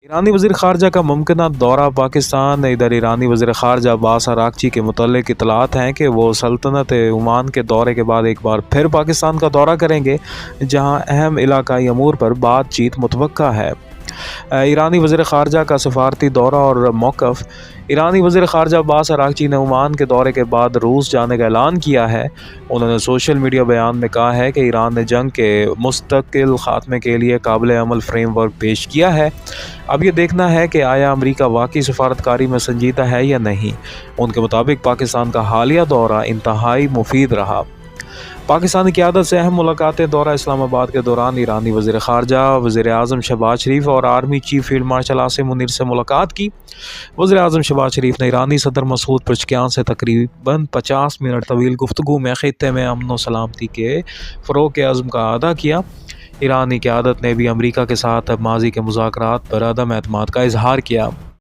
ایرانی وزیر خارجہ کا ممکنہ دورہ پاکستان۔ ادھر ایرانی وزیر خارجہ عباس اراغچی کے متعلق اطلاعات ہیں کہ وہ سلطنت عمان کے دورے کے بعد ایک بار پھر پاکستان کا دورہ کریں گے، جہاں اہم علاقائی امور پر بات چیت متوقع ہے۔ ایرانی وزیر خارجہ کا سفارتی دورہ اور موقف۔ ایرانی وزیر خارجہ عباس اراغچی نے عمان کے دورے کے بعد روس جانے کا اعلان کیا ہے۔ انہوں نے سوشل میڈیا بیان میں کہا ہے کہ ایران نے جنگ کے مستقل خاتمے کے لیے قابل عمل فریم ورک پیش کیا ہے۔ اب یہ دیکھنا ہے کہ آیا امریکہ واقعی سفارتکاری میں سنجیدہ ہے یا نہیں۔ ان کے مطابق پاکستان کا حالیہ دورہ انتہائی مفید رہا۔ پاکستانی قیادت سے اہم ملاقاتیں۔ دورہ اسلام آباد کے دوران ایرانی وزیر خارجہ وزیر اعظم شہباز شریف اور army chief field marshal Asim Munir سے ملاقات کی۔ وزیر اعظم شہباز شریف نے ایرانی صدر مسعود پزشکیان سے تقریباً 50 منٹ طویل گفتگو میں خطے میں امن و سلامتی کے فروغ کے عزم کا اعادہ کیا۔ ایرانی قیادت نے بھی امریکہ کے ساتھ ماضی کے مذاکرات پر عدم اعتماد کا اظہار کیا۔